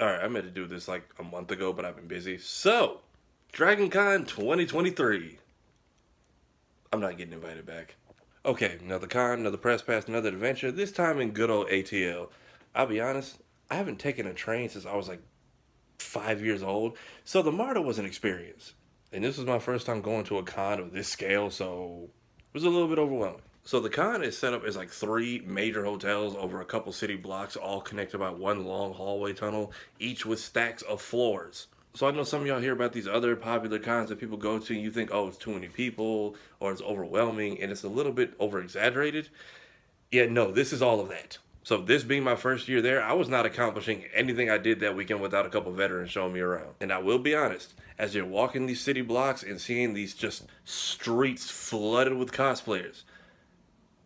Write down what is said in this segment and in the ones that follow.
Alright, I meant to do this like a month ago, but I've been busy. So, DragonCon 2023. I'm not getting invited back. Okay, another con, another press pass, another adventure, this time in good old ATL. I'll be honest, I haven't taken a train since I was like 5 years old, so the MARTA was an experience. And this was my first time going to a con of this scale, so it was a little bit overwhelming. So the con is set up as like three major hotels over a couple city blocks, all connected by one long hallway tunnel, each with stacks of floors. So I know some of y'all hear about these other popular cons that people go to and you think, oh, it's too many people or it's overwhelming and it's a little bit over exaggerated. Yeah, no, this is all of that. So this being my first year there, I was not accomplishing anything I did that weekend without a couple veterans showing me around. And I will be honest, as you're walking these city blocks and seeing these just streets flooded with cosplayers,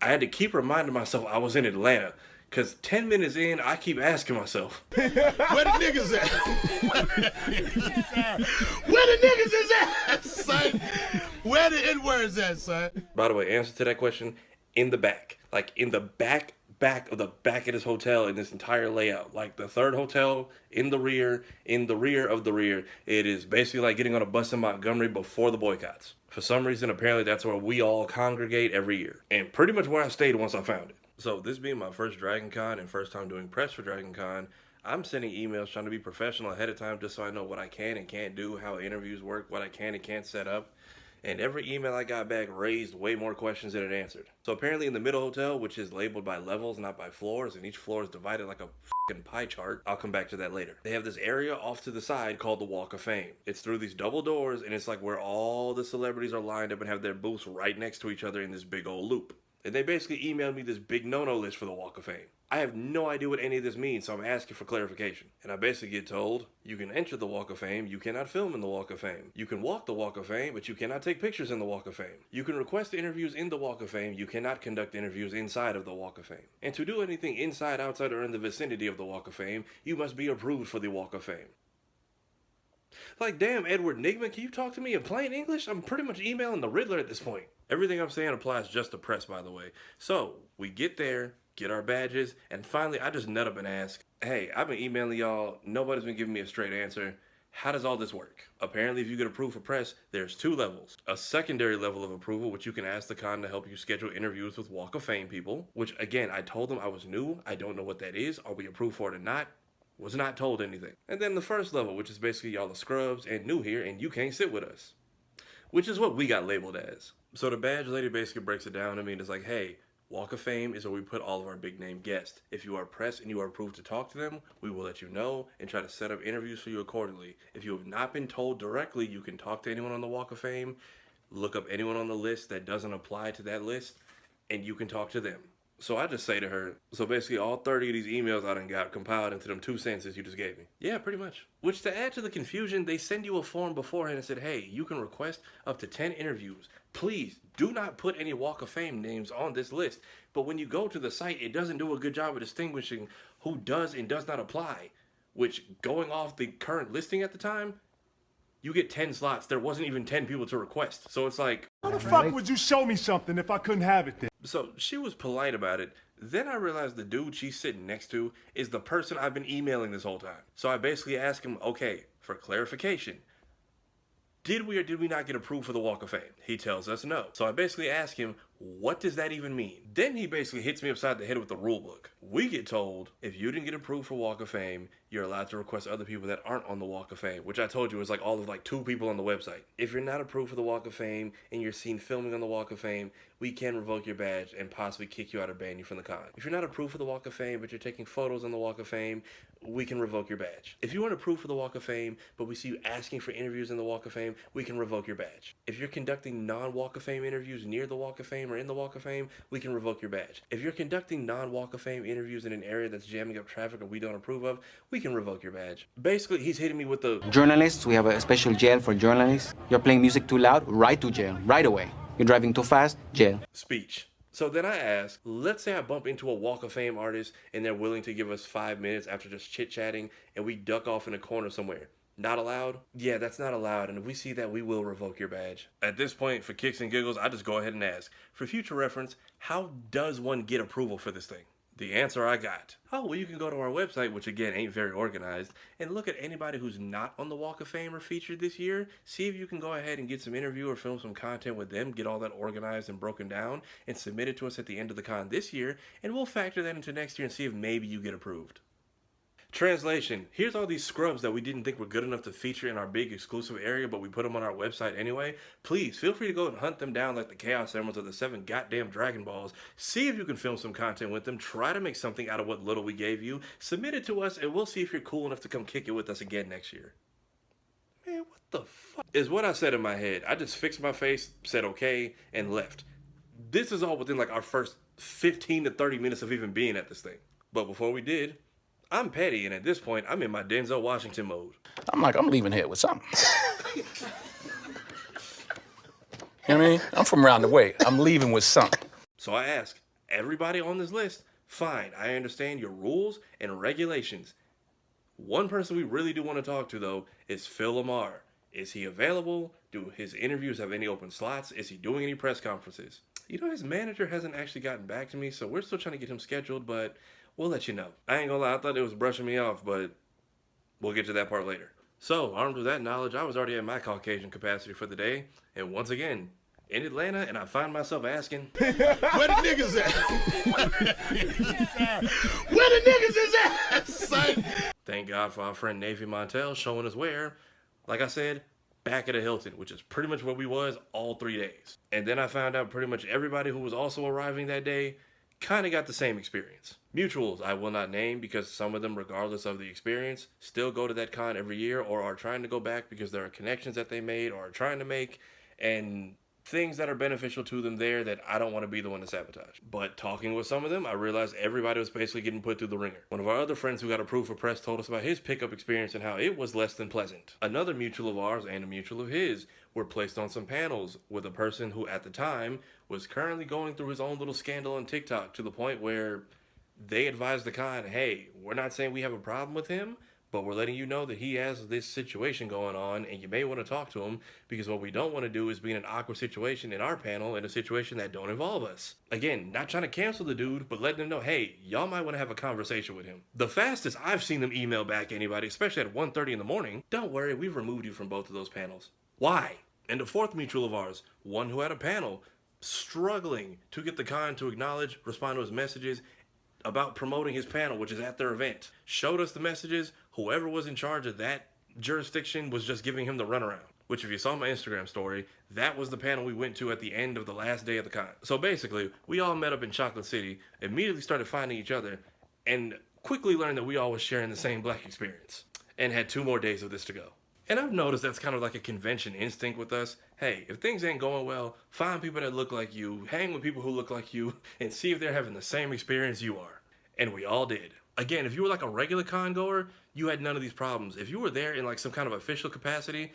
I had to keep reminding myself I was in Atlanta. Cause 10 minutes in, I keep asking myself, where the niggas at? Where the niggas is at, son? Where the N-words at, son? By the way, answer to that question, in the back. Like in the back of the back of this hotel in this entire layout. Like the third hotel in the rear of the rear. It is basically like getting on a bus in Montgomery before the boycotts. For some reason, apparently that's where we all congregate every year. And pretty much where I stayed once I found it. So this being my first DragonCon and first time doing press for DragonCon, I'm sending emails trying to be professional ahead of time just so I know what I can and can't do, how interviews work, what I can and can't set up. And every email I got back raised way more questions than it answered. So apparently in the middle hotel, which is labeled by levels, not by floors, and each floor is divided like a fucking pie chart. I'll come back to that later. They have this area off to the side called the Walk of Fame. It's through these double doors, and it's like where all the celebrities are lined up and have their booths right next to each other in this big old loop. And they basically emailed me this big no-no list for the Walk of Fame. I have no idea what any of this means, so I'm asking for clarification. And I basically get told, you can enter the Walk of Fame, you cannot film in the Walk of Fame. You can walk the Walk of Fame, but you cannot take pictures in the Walk of Fame. You can request interviews in the Walk of Fame, you cannot conduct interviews inside of the Walk of Fame. And to do anything inside, outside, or in the vicinity of the Walk of Fame, you must be approved for the Walk of Fame. Like, damn, Edward Nigma, can you talk to me in plain English? I'm pretty much emailing the Riddler at this point. Everything I'm saying applies just to press, by the way. So, we get there, get our badges, and finally I just nut up and ask, hey, I've been emailing y'all, nobody's been giving me a straight answer. How does all this work? Apparently, if you get approved for press, there's two levels. A secondary level of approval, which you can ask the con to help you schedule interviews with Walk of Fame people, which, again, I told them I was new, I don't know what that is, are we approved for it or not? Was not told anything. And then the first level, which is basically y'all are scrubs and new here and you can't sit with us. Which is what we got labeled as. So the badge lady basically breaks it down to me and it's like, hey, Walk of Fame is where we put all of our big name guests. If you are pressed and you are approved to talk to them, we will let you know and try to set up interviews for you accordingly. If you have not been told directly, you can talk to anyone on the Walk of Fame, look up anyone on the list that doesn't apply to that list, and you can talk to them. So I just say to her, so basically all 30 of these emails I done got compiled into them 2 sentences you just gave me. Yeah, pretty much. Which to add to the confusion, they send you a form beforehand and said, hey, you can request up to 10 interviews. Please do not put any Walk of Fame names on this list. But when you go to the site, it doesn't do a good job of distinguishing who does and does not apply. Which, going off the current listing at the time, you get 10 slots. There wasn't even 10 people to request. So it's like, how the fuck would you show me something if I couldn't have it then? So she was polite about it. Then I realized the dude she's sitting next to is the person I've been emailing this whole time. So I basically asked him, okay, for clarification, did we or did we not get approved for the Walk of Fame? He tells us no. So I basically ask him, what does that even mean? Then he basically hits me upside the head with the rule book. We get told, if you didn't get approved for Walk of Fame, you're allowed to request other people that aren't on the Walk of Fame, which I told you was like all of like 2 people on the website. If you're not approved for the Walk of Fame and you're seen filming on the Walk of Fame, we can revoke your badge and possibly kick you out or ban you from the con. If you're not approved for the Walk of Fame, but you're taking photos on the Walk of Fame, we can revoke your badge. If you weren't approved for the Walk of Fame, but we see you asking for interviews in the Walk of Fame, we can revoke your badge. If you're conducting non-Walk of Fame interviews near the Walk of Fame or in the Walk of Fame, we can revoke your badge. If you're conducting non-Walk of Fame interviews in an area that's jamming up traffic or we don't approve of, we can revoke your badge. Basically, he's hitting me with the journalists. We have a special jail for journalists. You're playing music too loud, right to jail, right away. You're driving too fast, jail. Speech. So then I ask, let's say I bump into a Walk of Fame artist and they're willing to give us 5 minutes after just chit-chatting and we duck off in a corner somewhere. Not allowed? Yeah, that's not allowed, and if we see that, we will revoke your badge. At this point, for kicks and giggles, I just go ahead and ask, for future reference, how does one get approval for this thing? The answer I got. Oh, well, you can go to our website, which again ain't very organized, and look at anybody who's not on the Walk of Fame or featured this year. See if you can go ahead and get some interview or film some content with them, get all that organized and broken down, and submit it to us at the end of the con this year, and we'll factor that into next year and see if maybe you get approved. Translation, here's all these scrubs that we didn't think were good enough to feature in our big exclusive area, but we put them on our website anyway. Please, feel free to go and hunt them down like the Chaos Emeralds or the 7 goddamn Dragon Balls. See if you can film some content with them. Try to make something out of what little we gave you. Submit it to us, and we'll see if you're cool enough to come kick it with us again next year. Man, what the fuck? Is what I said in my head. I just fixed my face, said okay, and left. This is all within like our first 15 to 30 minutes of even being at this thing. But before we did, I'm petty, and at this point, I'm in my Denzel Washington mode. I'm leaving here with something. You know what I mean? I'm from around the way. I'm leaving with something. So I ask, everybody on this list, fine, I understand your rules and regulations. One person we really do want to talk to, though, is Phil Lamarr. Is he available? Do his interviews have any open slots? Is he doing any press conferences? You know, his manager hasn't actually gotten back to me, so we're still trying to get him scheduled, but we'll let you know. I ain't gonna lie, I thought it was brushing me off, but we'll get to that part later. So, armed with that knowledge, I was already at my Caucasian capacity for the day, and once again, in Atlanta, and I find myself asking, Where the niggas at? Where the niggas is at, son? thank God for our friend Navy Montel showing us where, like I said, back at a Hilton, which is pretty much where we was all 3 days. And then I found out pretty much everybody who was also arriving that day kind of got the same experience. Mutuals I will not name because some of them, regardless of the experience, still go to that con every year or are trying to go back because there are connections that they made or are trying to make and things that are beneficial to them there that I don't want to be the one to sabotage. But talking with some of them, I realized everybody was basically getting put through the ringer. One of our other friends who got approved for press told us about his pickup experience and how it was less than pleasant. Another mutual of ours and a mutual of his were placed on some panels with a person who at the time was currently going through his own little scandal on TikTok to the point where they advised the con, hey, we're not saying we have a problem with him, but we're letting you know that he has this situation going on and you may want to talk to him because what we don't want to do is be in an awkward situation in our panel in a situation that don't involve us. Again, not trying to cancel the dude, but letting them know, hey, y'all might want to have a conversation with him. The fastest I've seen them email back anybody, especially at 1:30 in the morning, don't worry, we've removed you from both of those panels. Why? And the fourth mutual of ours, one who had a panel, struggling to get the con to acknowledge, respond to his messages about promoting his panel, which is at their event. Showed us the messages. Whoever was in charge of that jurisdiction was just giving him the runaround. Which, if you saw my Instagram story, that was the panel we went to at the end of the last day of the con. So basically, we all met up in Chocolate City, immediately started finding each other, and quickly learned that we all was sharing the same black experience. And had 2 more days of this to go. And I've noticed that's kind of like a convention instinct with us. Hey, if things ain't going well, find people that look like you, hang with people who look like you, and see if they're having the same experience you are. And we all did. Again, if you were like a regular con goer, you had none of these problems. If you were there in like some kind of official capacity,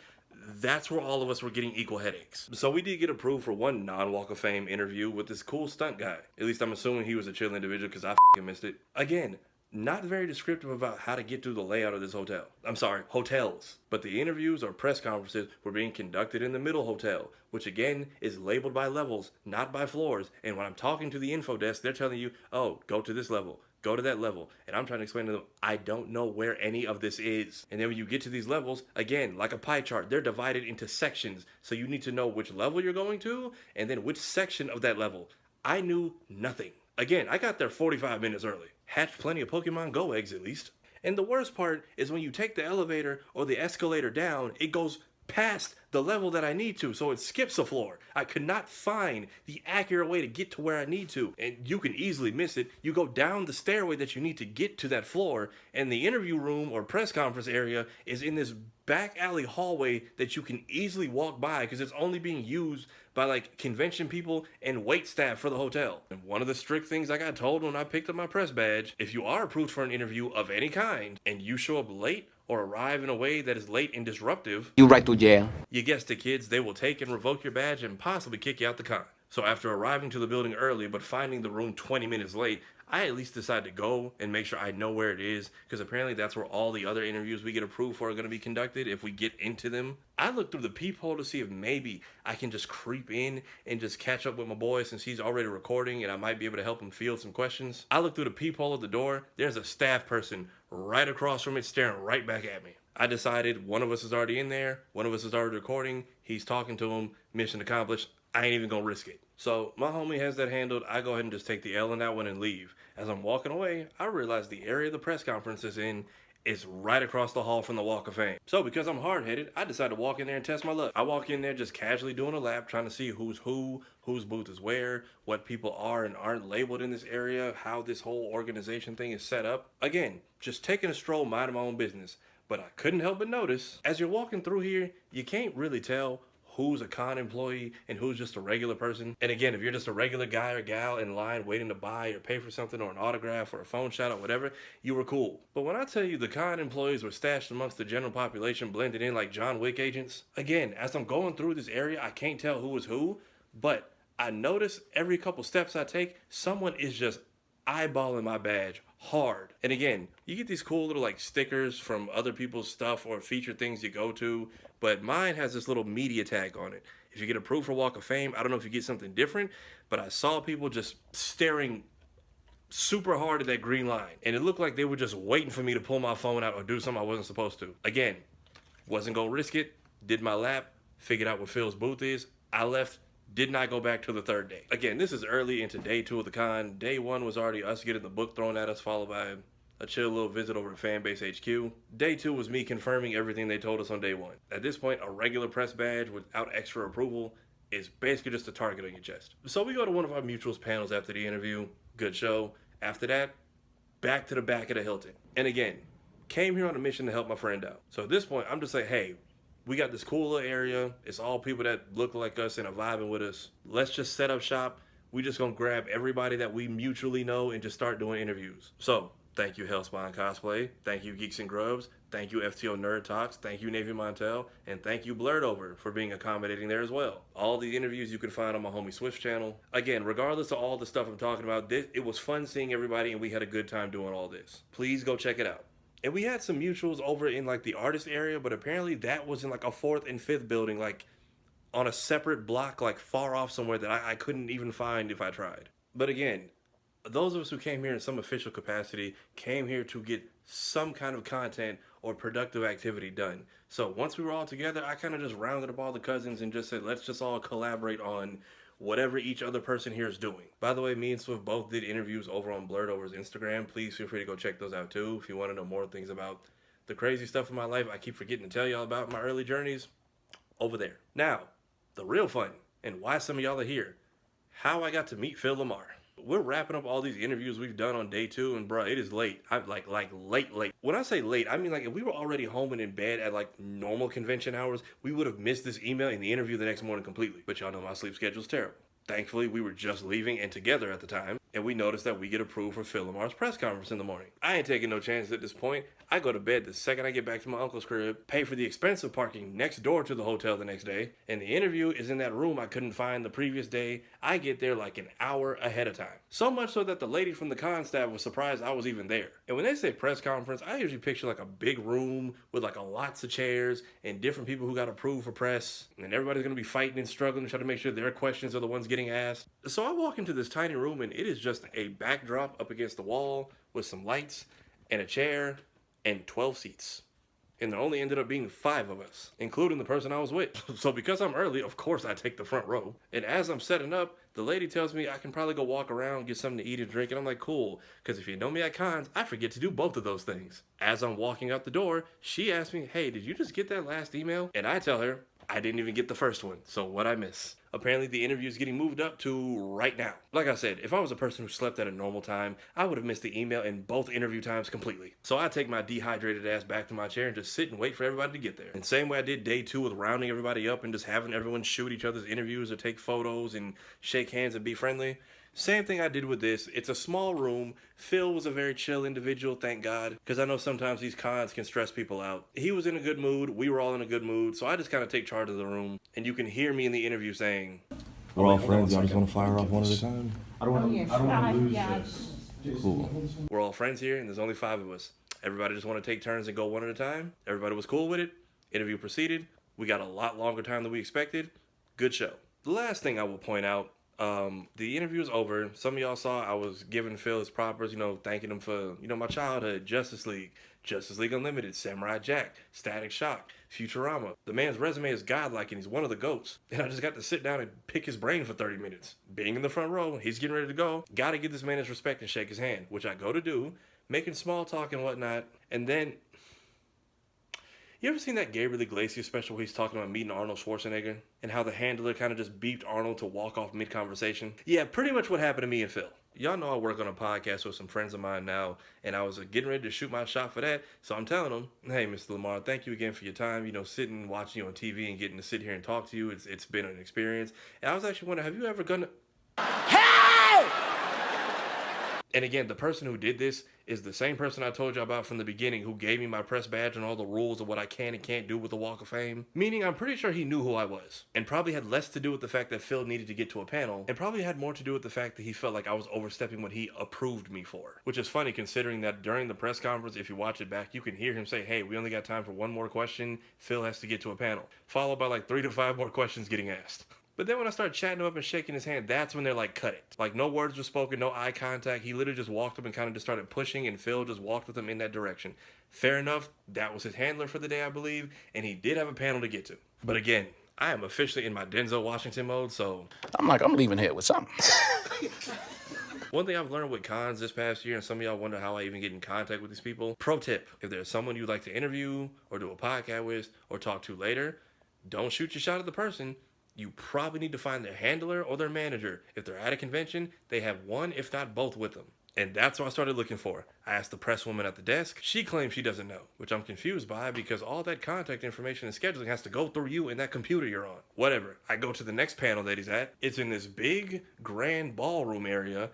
that's where all of us were getting equal headaches. So we did get approved for one non-Walk of Fame interview with this cool stunt guy. At least I'm assuming he was a chill individual because I missed it. Again, not very descriptive about how to get through the layout of this hotel. I'm sorry, hotels. But the interviews or press conferences were being conducted in the middle hotel, which again is labeled by levels, not by floors. And when I'm talking to the info desk, they're telling you, oh, go to this level, go to that level. And I'm trying to explain to them, I don't know where any of this is. And then when you get to these levels, again, like a pie chart, they're divided into sections. So you need to know which level you're going to and then which section of that level. I knew nothing. Again, I got there 45 minutes early. Hatched plenty of Pokemon Go eggs at least. And the worst part is when you take the elevator or the escalator down, it goes past the level that I need to, so it skips a floor. I could not find the accurate way to get to where I need to, and you can easily miss it. You go down the stairway that you need to get to that floor, and the interview room or press conference area is in this back alley hallway that you can easily walk by because it's only being used by like convention people and wait staff for the hotel. And one of the strict things I got told when I picked up my press badge, if you are approved for an interview of any kind and you show up late or arrive in a way that is late and disruptive, You right to jail. you guessed it, kids, they will take and revoke your badge and possibly kick you out the con. So after arriving to the building early but finding the room 20 minutes late, I at least decided to go and make sure I know where it is, because apparently that's where all the other interviews we get approved for are going to be conducted if we get into them. I looked through the peephole to see if maybe I can just creep in and just catch up with my boy since he's already recording and I might be able to help him field some questions. I looked through the peephole of the door. There's a staff person right across from it staring right back at me. I decided one of us is already in there, one of us is already recording, he's talking to him, mission accomplished. I ain't even gonna risk it. So my homie has that handled. I go ahead and just take the L on that one and leave. As I'm walking away, I realize the area the press conference is in is right across the hall from the Walk of Fame. So because I'm hard-headed, I decide to walk in there and test my luck. I walk in there just casually doing a lap, trying to see who's who, whose booth is where, what people are and aren't labeled in this area, how this whole organization thing is set up. Again, just taking a stroll, minding my own business. But I couldn't help but notice, as you're walking through here, you can't really tell who's a con employee and who's just a regular person. And again, if you're just a regular guy or gal in line waiting to buy or pay for something or an autograph or a phone shout out, whatever, you were cool. But when I tell you the con employees were stashed amongst the general population, blended in like John Wick agents, again, as I'm going through this area, I can't tell who is who, but I notice every couple steps I take, someone is just eyeballing my badge hard. And again, you get these cool little like stickers from other people's stuff or featured things you go to, but mine has this little media tag on it. If you get approved for Walk of Fame, I don't know if you get something different, but I saw people just staring super hard at that green line, and it looked like they were just waiting for me to pull my phone out or do something I wasn't supposed to. Again, wasn't gonna risk it, did my lap, figured out where Phil's booth is, I left, did not go back till the third day. Again, this is early into day 2 of the con. Day 1 was already us getting the book thrown at us, followed by a chill little visit over to Fanbase HQ. Day 2 was me confirming everything they told us on day 1. At this point, a regular press badge without extra approval is basically just a target on your chest. So we go to one of our mutuals panels after the interview. Good show. After that, back to the back of the Hilton. And again, came here on a mission to help my friend out. So at this point, I'm just like, hey, we got this cool little area. It's all people that look like us and are vibing with us. Let's just set up shop. We just gonna grab everybody that we mutually know and just start doing interviews. So thank you Hellspawn Cosplay. Thank you Geeks and Grubs. Thank you FTO Nerd Talks. Thank you Navy Montel. And thank you Blurred Over for being accommodating there as well. All the interviews you can find on my homie Swift's channel. Again, regardless of all the stuff I'm talking about, it was fun seeing everybody and we had a good time doing all this. Please go check it out. And we had some mutuals over in like the artist area, but apparently that was in like a 4th and 5th building, like on a separate block, like far off somewhere that I couldn't even find if I tried. But again, those of us who came here in some official capacity came here to get some kind of content or productive activity done. So once we were all together, I kind of just rounded up all the cousins and just said, let's just all collaborate on whatever each other person here is doing. By the way, me and Swift both did interviews over on Blurred Over's Instagram. Please feel free to go check those out too if you want to know more things about the crazy stuff in my life I keep forgetting to tell y'all about, my early journeys, over there. Now, the real fun, and why some of y'all are here, how I got to meet Phil Lamarr. We're wrapping up all these interviews we've done on day 2, and bro, it is late. I'm like late. When I say late, I mean like if we were already home and in bed at like normal convention hours, we would have missed this email and the interview the next morning completely. But y'all know my sleep schedule's terrible. Thankfully, we were just leaving and together at the time, and we noticed that we get approved for Phil Lamarr's press conference in the morning. I ain't taking no chances at this point. I go to bed the second I get back to my uncle's crib, pay for the expensive parking next door to the hotel the next day, and the interview is in that room I couldn't find the previous day. I get there like an hour ahead of time. So much so that the lady from the con staff was surprised I was even there. And when they say press conference, I usually picture like a big room with like lots of chairs and different people who got approved for press, and everybody's gonna be fighting and struggling to try to make sure their questions are the ones getting asked. So I walk into this tiny room and it is just a backdrop up against the wall with some lights and a chair and 12 seats. And there only ended up being 5 of us, including the person I was with. So because I'm early, of course I take the front row. And as I'm setting up, the lady tells me I can probably go walk around, get something to eat and drink. And I'm like, cool, because if you know me at cons, I forget to do both of those things. As I'm walking out the door, she asks me, hey, did you just get that last email? And I tell her, I didn't even get the first one, so what'd I miss? Apparently the interview is getting moved up to right now. Like I said, if I was a person who slept at a normal time, I would have missed the email in both interview times completely. So I take my dehydrated ass back to my chair and just sit and wait for everybody to get there. And same way I did day 2 with rounding everybody up and just having everyone shoot each other's interviews or take photos and shake hands and be friendly. Same thing I did with this. It's a small room. Phil was a very chill individual, thank God, because I know sometimes these cons can stress people out. He was in a good mood. We were all in a good mood. So I just kind of take charge of the room. And you can hear me in the interview saying, We're all friends. Y'all just want to fire off one at a time? I don't want to lose this. Cool. We're all friends here, and there's only 5 of us. Everybody just want to take turns and go one at a time. Everybody was cool with it. Interview proceeded. We got a lot longer time than we expected. Good show. The last thing I will point out, the interview was over. Some of y'all saw I was giving Phil his propers, thanking him for, my childhood, Justice League Unlimited, Samurai Jack, Static Shock, Futurama. The man's resume is godlike and he's one of the GOATs. And I just got to sit down and pick his brain for 30 minutes. Being in the front row, he's getting ready to go. Gotta give this man his respect and shake his hand, which I go to do, making small talk and whatnot. And then, you ever seen that Gabriel Iglesias special where he's talking about meeting Arnold Schwarzenegger and how the handler kind of just beeped Arnold to walk off mid-conversation? Yeah, pretty much what happened to me and Phil. Y'all know I work on a podcast with some friends of mine now, and I was getting ready to shoot my shot for that, so I'm telling them, hey, Mr. Lamarr, thank you again for your time, sitting, watching you on TV and getting to sit here and talk to you. It's been an experience. And I was actually wondering, have you ever gone to... And again, the person who did this is the same person I told you about from the beginning who gave me my press badge and all the rules of what I can and can't do with the Walk of Fame. Meaning I'm pretty sure he knew who I was. And probably had less to do with the fact that Phil needed to get to a panel. And probably had more to do with the fact that he felt like I was overstepping what he approved me for. Which is funny considering that during the press conference, if you watch it back, you can hear him say, hey, we only got time for one more question. Phil has to get to a panel. Followed by like 3 to 5 more questions getting asked. But then when I started chatting him up and shaking his hand, that's when they're like, cut it. Like, no words were spoken, no eye contact. He literally just walked up and kind of just started pushing, and Phil just walked with him in that direction. Fair enough, that was his handler for the day, I believe, and he did have a panel to get to. But again, I am officially in my Denzel Washington mode, so... I'm leaving here with something. One thing I've learned with cons this past year, and some of y'all wonder how I even get in contact with these people. Pro tip, if there's someone you'd like to interview, or do a podcast with, or talk to later, don't shoot your shot at the person. You probably need to find their handler or their manager. If they're at a convention, they have one, if not both, with them. And that's what I started looking for. I asked the press woman at the desk. She claims she doesn't know, which I'm confused by because all that contact information and scheduling has to go through you and that computer you're on. Whatever. I go to the next panel that he's at. It's in this big, grand ballroom area.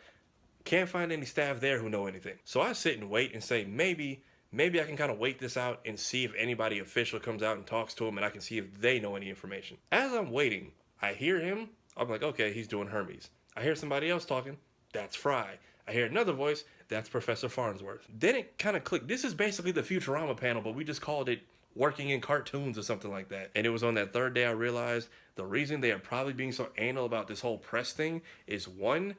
Can't find any staff there who know anything. So I sit and wait and say, maybe I can kind of wait this out and see if anybody official comes out and talks to him and I can see if they know any information. As I'm waiting, I hear him. I'm like, okay, he's doing Hermes. I hear somebody else talking. That's Fry. I hear another voice. That's Professor Farnsworth. Then it kind of clicked. This is basically the Futurama panel, but we just called it working in cartoons or something like that. And it was on that third day I realized the reason they are probably being so anal about this whole press thing is 1,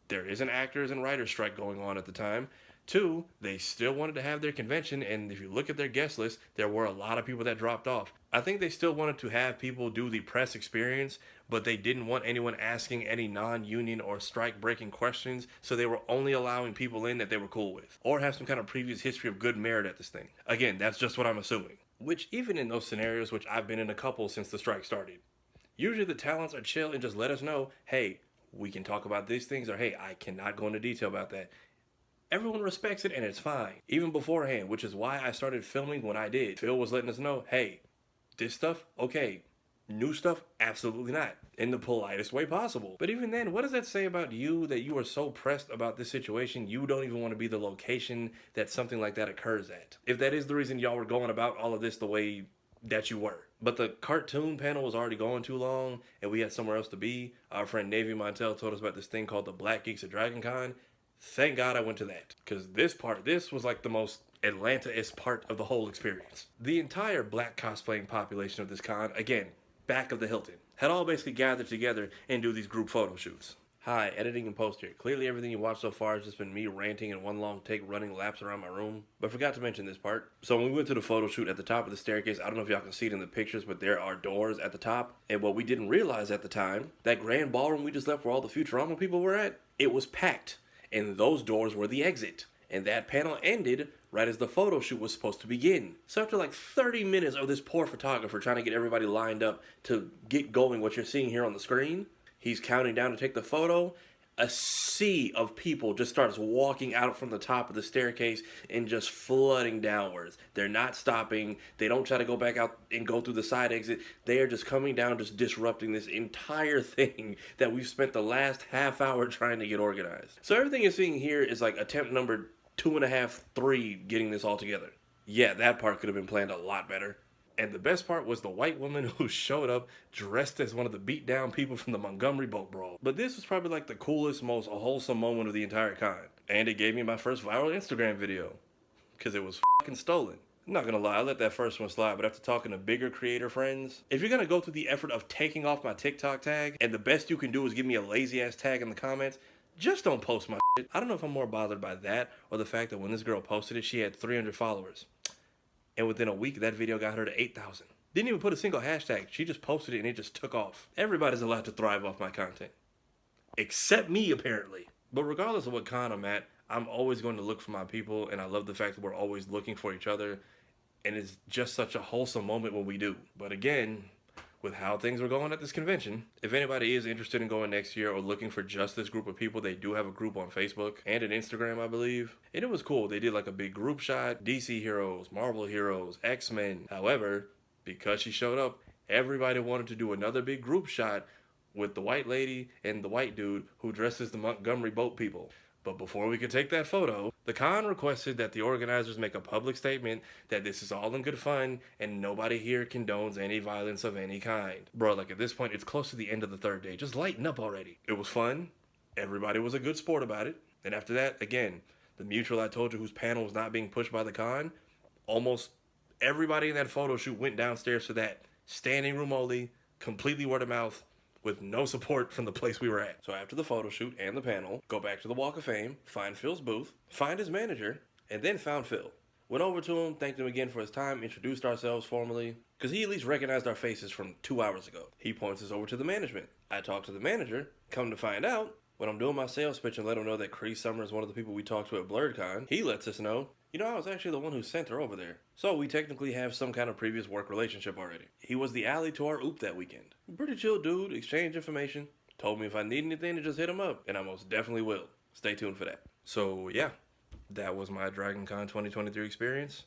there is an actors and writers strike going on at the time. 2, they still wanted to have their convention, and if you look at their guest list, there were a lot of people that dropped off. I think they still wanted to have people do the press experience, but they didn't want anyone asking any non-union or strike-breaking questions, so they were only allowing people in that they were cool with, or have some kind of previous history of good merit at this thing. Again, that's just what I'm assuming. Which, even in those scenarios, which I've been in a couple since the strike started, usually the talents are chill and just let us know, hey, we can talk about these things, or hey, I cannot go into detail about that. Everyone respects it and it's fine. Even beforehand, which is why I started filming when I did. Phil was letting us know, hey, this stuff, okay. New stuff, absolutely not. In the politest way possible. But even then, what does that say about you that you are so pressed about this situation, you don't even want to be the location that something like that occurs at? If that is the reason y'all were going about all of this the way that you were. But the cartoon panel was already going too long and we had somewhere else to be. Our friend Navy Montel told us about this thing called the Black Geeks at Dragon Con. Thank God I went to that, because this was like the most Atlanta-esque part of the whole experience. The entire black cosplaying population of this con, again, back of the Hilton, had all basically gathered together and do these group photo shoots. Hi, editing and post here. Clearly everything you watched so far has just been me ranting in one long take running laps around my room, but forgot to mention this part. So when we went to the photo shoot at the top of the staircase, I don't know if y'all can see it in the pictures, but there are doors at the top, and what we didn't realize at the time, that grand ballroom we just left where all the Futurama people were at, it was packed. And those doors were the exit. And that panel ended right as the photo shoot was supposed to begin. So after like 30 minutes of this poor photographer trying to get everybody lined up to get going what you're seeing here on the screen, he's counting down to take the photo. A sea of people just starts walking out from the top of the staircase and just flooding downwards. They're not stopping. They don't try to go back out and go through the side exit. They are just coming down, just disrupting this entire thing that we've spent the last half hour trying to get organized. So everything you're seeing here is like attempt number 2.5, 3 getting this all together. Yeah, that part could have been planned a lot better. And the best part was the white woman who showed up dressed as one of the beat down people from the Montgomery boat brawl. But this was probably like the coolest, most wholesome moment of the entire con. And it gave me my first viral Instagram video. Because it was fucking stolen. I'm not gonna lie, I let that first one slide, but after talking to bigger creator friends, if you're gonna go through the effort of taking off my TikTok tag, and the best you can do is give me a lazy ass tag in the comments, just don't post my shit. I don't know if I'm more bothered by that, or the fact that when this girl posted it, she had 300 followers. And within a week, that video got her to 8,000. Didn't even put a single hashtag. She just posted it and it just took off. Everybody's allowed to thrive off my content. Except me, apparently. But regardless of what con I'm at, I'm always going to look for my people, and I love the fact that we're always looking for each other. And it's just such a wholesome moment when we do. But again, with how things were going at this convention, if anybody is interested in going next year or looking for just this group of people, they do have a group on Facebook and an Instagram, I believe. And it was cool. They did like a big group shot, DC heroes, Marvel heroes, X-Men. However, because she showed up, everybody wanted to do another big group shot with the white lady and the white dude who dresses the Montgomery boat people. But before we could take that photo, the con requested that the organizers make a public statement that this is all in good fun and nobody here condones any violence of any kind. Bro, like at this point, it's close to the end of the third day. Just lighten up already. It was fun. Everybody was a good sport about it. And after that, again, the mutual I told you whose panel was not being pushed by the con, almost everybody in that photo shoot went downstairs to that. Standing room only, completely word of mouth, with no support from the place we were at. So after the photo shoot and the panel, go back to the Walk of Fame, find Phil's booth, find his manager, and then found Phil. Went over to him, thanked him again for his time, introduced ourselves formally, because he at least recognized our faces from 2 hours ago. He points us over to the management. I talked to the manager, come to find out, when I'm doing my sales pitch and let him know that Cree Summer is one of the people we talked to at BlurredCon, he lets us know, you know, I was actually the one who sent her over there. So we technically have some kind of previous work relationship already. He was the alley to our oop that weekend. Pretty chill dude, exchanged information, told me if I need anything to just hit him up, and I most definitely will. Stay tuned for that. So yeah, that was my DragonCon 2023 experience.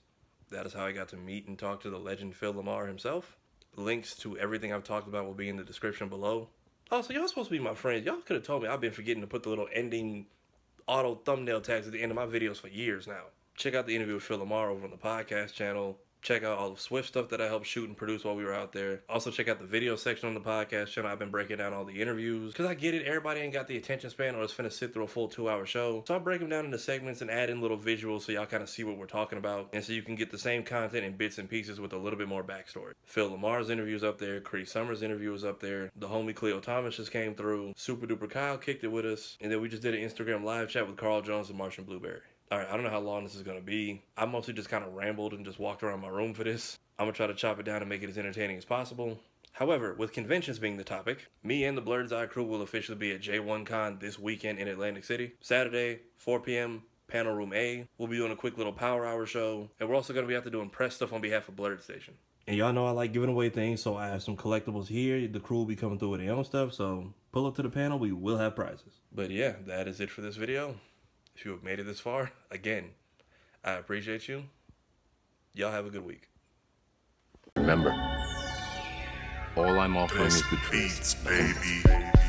That is how I got to meet and talk to the legend Phil Lamarr himself. Links to everything I've talked about will be in the description below. Also, y'all supposed to be my friends. Y'all could have told me I've been forgetting to put the little ending auto thumbnail tags at the end of my videos for years now. Check out the interview with Phil Lamarr over on the podcast channel. Check out all the Swift stuff that I helped shoot and produce while we were out there. Also check out the video section on the podcast channel. I've been breaking down all the interviews. Because I get it, everybody ain't got the attention span or is finna sit through a full 2-hour show. So I break them down into segments and add in little visuals so y'all kind of see what we're talking about. And so you can get the same content in bits and pieces with a little bit more backstory. Phil Lamar's interview is up there. Cree Summer's interview is up there. The homie Cleo Thomas just came through. Super Duper Kyle kicked it with us. And then we just did an Instagram live chat with Carl Jones and Martian Blueberry. Alright, I don't know how long this is going to be. I mostly just kind of rambled and just walked around my room for this. I'm going to try to chop it down and make it as entertaining as possible. However, with conventions being the topic, me and the Blurred's Eye crew will officially be at J1Con this weekend in Atlantic City. Saturday, 4 p.m., Panel Room A. We'll be doing a quick little power hour show. And we're also going to be out there doing press stuff on behalf of Blurred Station. And y'all know I like giving away things, so I have some collectibles here. The crew will be coming through with their own stuff, so pull up to the panel. We will have prizes. But yeah, that is it for this video. If you have made it this far, again, I appreciate you. Y'all have a good week. Remember, all I'm offering is the truth. Beats, baby.